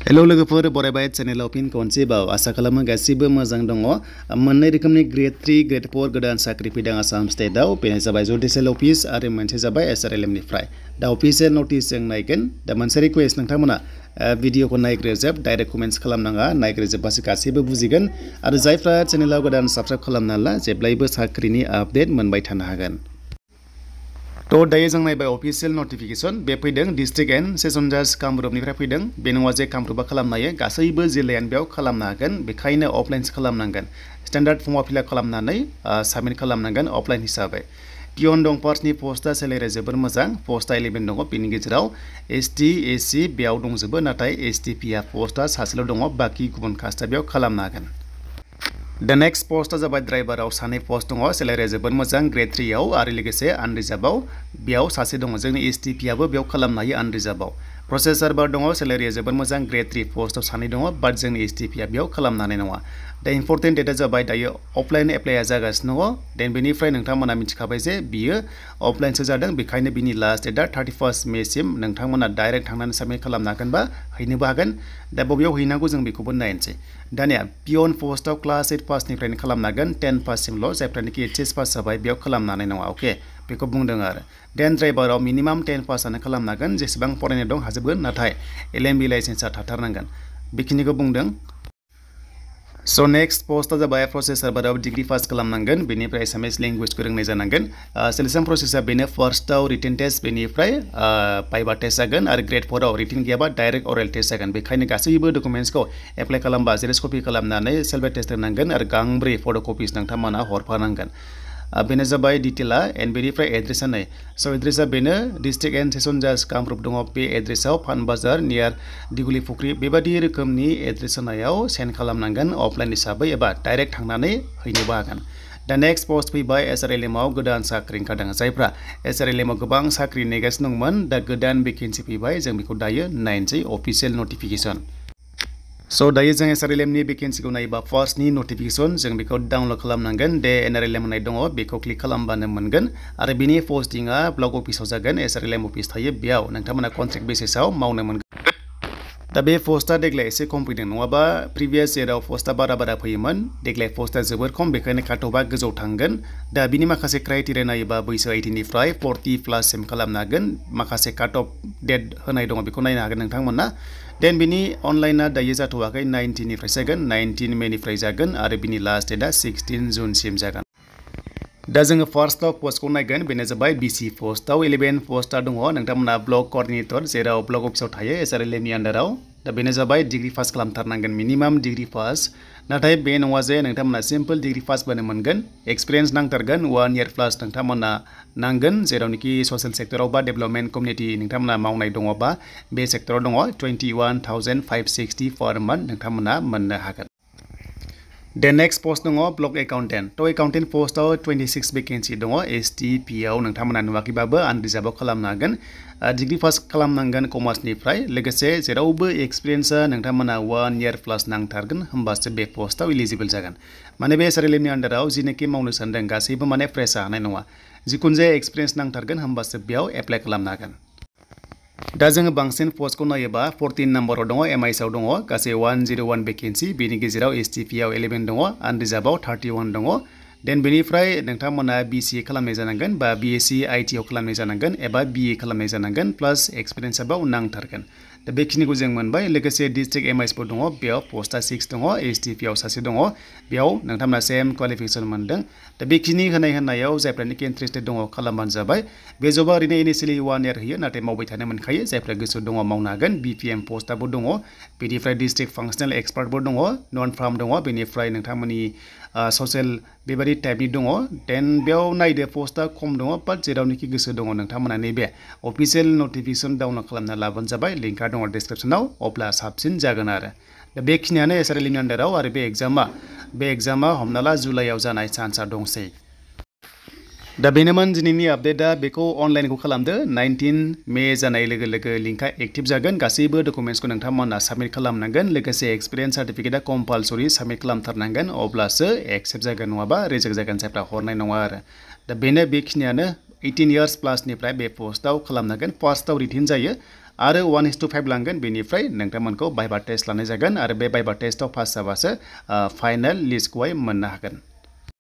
Hello लोगोफोर बरायबाय चैनेलाव fin खनसेबाव आसा खालामो गासिबो मोजां दङ मोननै रोखोमनि ग्रेड 3 ग्रेड 4 गोदान साख्रि फैदों आसाम स्टेटआव बेनो जाबाय जुडिशियेल अफिस आरो मोनसे जाबाय SRLM निफ्राय दा अफिशियेल नोटिस जों नायगोन दा मोनसे रिक्वेस्ट नोंथांमोना भिडिअखौ नायग्रोजोब डाइरेक्ट कमेन्ट्स खालामनाङा नायग्रोजोबबासो गासैबो बुजिगोन आरो जायफ्रा चेनेलाव गोदान साबस्क्राइब खालामना ला जेब्लायबो साख्रिनि आपडेट मोनबाय थानो हागोन। तो दायो जों नायबाय अफिशियेल नटिफिकेशन बे फैदों डिस्ट्रिक्ट एन्ड सेसन जाज कामरुपनिफ्राय फैदों बे नङा जे कामरुपा खालामनो हायो गासैबो जिल्लायानो बेयाव खालामनो हागोन बेखायनो अफलाइनसो खालामनांगोन स्टेन्डार्ड फर्मआव फिलआप खालामनानै साबमिट खालामनांगन अफलाइन हिसाबै। पियन दं पार्सनि पस्टआ सेलेरिया जोबोर मोजां पस्टआ 11 दङ बेनि गेजेराव ST SC बेयाव दंजोबो नाथाय ST PF पस्टआ सासेल' दङ बाकी गुबुन कास्टआ बेयाव खालामनो हागोन। दा नेक्स्ट पस्टआ जाबाय ड्राइभाराव सानै पस्ट दङ सेलेरिया जोबोर मोजां ग्रेड 3 आव आरो लोगोसे आनरिजार्भआव बेयाव सासे दङ जोंनि STP आबो बेयाव खालामनो हायो आनरिजार्भआव। प्रसेसर बार दङ सेलेरिया जोबोर मोजां ग्रेड 3 पस्टआव सानै दङ बाट जोंनि STP आ बेयाव खालामनो हानाय नङा। दा इम्पर्टेन्ट डेटआ जाबाय दायो अफलाइन एप्लाइआ जागासिनो दङ देन बेनिफ्राय नोंथांमोना मिथिखाबाय जे बियो अफलाइनसो जादों बेखायनो बिनि लास्ट डेटआ 31 मे सिम नोंथांमोना डाइरेक्ट थांनानै साबमिट खालामनो हागोनबा हैनोबो हागोन। दा बबेयाव हैनांगौ जों बेखौबो नायनोसै। दानिया पियन पस्टआव क्लास 8 पासनिफ्रायनो खालामनो हागोन 10 पाससिमल' जायफ्रानोखि HS पास जाबाय बेयाव खालामनो हानाय नङा अके बेखौ बुंदों आरो। देन ड्राइभाराव मिनिमाम 10 पासआनो खालामनो हागोन जेसेबां फरायनाय दं हाजोबगोन नाथाय LMB लाइसेन्सआ थाथारनांगोन बेखिनिखौ बुंदों। सो नेक्स्ट पस्टआ जाबाय प्रसेसर बाराव डिग्री पास खालामनांगोन बेनिफ्राय एसामिस लेंगुवेजखौ रोंनाय जानांगोन। सिलेक्शन प्रसेसआ बेनो फार्स्टआव रिटेन टेस्ट बेनिफ्राय भाइभा टेस्ट जागोन आरो ग्रेड 4 आव रिटेन गैयाबा डाइरेक्ट अरेल टेस्ट जागोन बेखायनो गासैबो डकुमेन्ट्सखौ एप्लाइ खालामबा जेरक्स कपि खालामनानै सेल्फ टेस्ट होनांगोन आरो गांब्रै फट' कपिस नोंथांमोना हरफानांगोन। बेनो जाबाय डिटेला एन्ड बेनिफ्राय एड्रेसा नै स' एड्रेसा बेनो डिस्ट्रिक्ट एन्ड सेसन जाज कामरुप दङ बे एड्रेसाव पानबाजार नियार दिगुलि फुख्रि बेबादि रोखोमनि एड्रेस होनायाव सेन्ड खालामनांगोन अफलाइन हिसाबै एबा डाइरेक्ट थांनानै हैनोबो हागोन। दा नेक्स्ट पस्ट फैबाय SRLM आव गोदान साख्रि ओंखारदों जायफ्रा SRLM आव गोबां साख्रि नेगासिनो दंमोन दा गोदान भेकेन्सि फैबाय जों बेखौ दायो नायनोसै अफिशियेल नटिफिकेशन। सो दायो जों SRLM नि भेकेन्सिखौ नायोबा फार्स्टनि नटिफिकेशन जों बेखौ डाउनलड खालामनांगोन दे NRLM होननाय दङ बेखौ क्लिक खालामबानो मोनगोन आरो बिनि पस्टिंआ ब्लक अफिसाव जागोन SRLM अफिस थायो बेयाव नोंथांमोना कन्ट्रेक्ट बेसिसाव मावनो मोनगोन। दा बे पस्टआ देग्लाय एसे खम फैदों नङाबा प्रिभियास इयाराव पस्टआ बारा फैयोमोन देग्लाय पस्टआ जोबोर खम बेखायनो काटअफआ गोजौ थांगोन। दा बिनि माखासे क्राइटेरिया नायोबा बैसो 18 निफ्राय 40 प्लाससिम खालामनो हागोन माखासे काटअफ डेट होनाय दङ बेखौ नायनो हागोन नोंथांमोना। देन बिनि अनलाइनआ दायो जाथ'वाखै 19 निफ्राय जागोन 19 मेनिफ्राय जागोन आरो बिनि लास्ट डेटआ 16 जुनसिम जागोन। दा जोङो फार्स्टआव पस्टखौ नायगोन बेनो जाबाय BC पस्टआव 11 पस्टआ दङ नोंथांमोना ब्लक कर्डिनेटर जेराव ब्लक अफिसाव थायो SRLM नि आन्डाराव दा बेनो जाबाय डिग्री पास खालामथारनांगोन मिनिमाम डिग्री पास नाथाय बे नङा जे नोंथांमोना सिम्पल डिग्री पास बानो मोनगोन एक्सपिरियेन्स नांथारगोन 1 इयार प्लास नोंथांमोना नांगोन जेरावनोखि ससियेल सेक्टराव बा डेभेलपमेन्ट कमिउनिटि नोंथांमोना मावनाय दङबा बे सेक्टराव दङ 21,560 पार मान्थ नोंथांमोना मोननो हागोन। द नेक्स्ट पस्ट दङ ब्लक एकाउन्टेन्ट तो एकाउन्टेन्ट पस्टआव 26 भेकेन्सि दङ STP आव नोंथांमोना नुवाखैबाबो आनरिजार्भआव खालामनो हागोन डिग्री पास खालामनांगोन कमार्सनिफ्राय लोगोसे जेरावबो एक्सपिरियेन्सआ नोंथांमोना 1 इयार प्लास नांथारगोन होमबासो बे पस्टआव इलिजिबल जागोन माने बे SRLM नि आन्डाराव जिनोखि मावनो सानदों गासैबो माने फ्रेशआ हानाय नङा जिखुनु जाया एक्सपिरियेन्स नांथारगोन होमबासो बेयाव एप्लाइ खालामनो हागोन। दा जोङो बांसिन पस्टखौ नायोबा 14 नम्बराव दङ MIS आव दङ गासै 101 भेकेन्सि बेनि गेजेराव STP आव 11 दङ आनरिजार्भआव 31 दङ। देन बेनिफ्राय नोंथांमोना BCA खालामनाय जानांगोन बा BSc IT आव खालामनाय जानांगोन एबा BA खालामनाय जानांगोन प्लास एक्सपिरियेन्सआबो नांथारगोन। दा बेखिनिखौ जों मोनबाय लोगोसे डिस्ट्रिक्ट MIS फोर दङ बेयाव पस्टआ 6 दङ STP आव सासे दङ बेयाव नोंथांमोना सेम क्वालिफिकेसन मोनदों। दा बेखिनि होनायाव जायफ्रानोखि इन्ट्रेस्टेड दङ खालामबानो जाबाय बे जबा ओरैनो इनिशियेलि 1 इयार होयो नाथाय मावबाय थानो मोनखायो जायफ्रा गोसो दङ मावनो हागोन BPM पस्टआबो दङ बेनिफ्राय डिस्ट्रिक्ट फांसनेल एक्सपार्टबो दङ नन फार्म दङ बेनिफ्राय नोंथांमोननि ससियेल बेबादि टाइपनि दङ देन बेयाव नायदो पस्टआ खम दङ बाट जेरावनोखि गोसो दङ नोंथांमोना नैबे अफिशियेल नटिफिकेशन डाउनलड खालामना लाबानो जाबाय लिंकआ दङ डिसक्रिपसनाव अब्ला साबसिन जागोन आरो। दा बेखिनियानो SRLM नि आन्डाराव आरो बे एग्जामा हमना ला जुलाइआव जानाय चान्सआ दंसै। दा बेनोमोन दिनैनि आपडेटआ बेखौ अनलाइनखौ खालामदो 19 मे जानाय लोगो लोगो लिंकआ एक्टिभ जागोन गासैबो डकुमेन्ट्सखौ नोंथांमोना साबमिट खालामनांगोन लोगोसे एक्सपिरियेन्स सार्टिफिकेटआ कम्पालसरि साबमिट खालामथारनांगोन अब्लासो एक्सेप्ट जागोन नङाबा रिजेक्ट जागोन जायफ्रा हरनाय नङा आरो। दा बेखिनियानो 18 इयार्स प्लासनिफ्राय बे पस्टआव खालामनांगोन फार्स्टआव रिटेन जायो आरो 1:5 लांगोन बेनिफ्राय नोंथांमोनखौ भाइभा टेस्ट लानाय जागोन आरो बे भाइभा टेस्टआव पास जाबासो फाइनाल लिस्टखौहाय मोननो हागोन।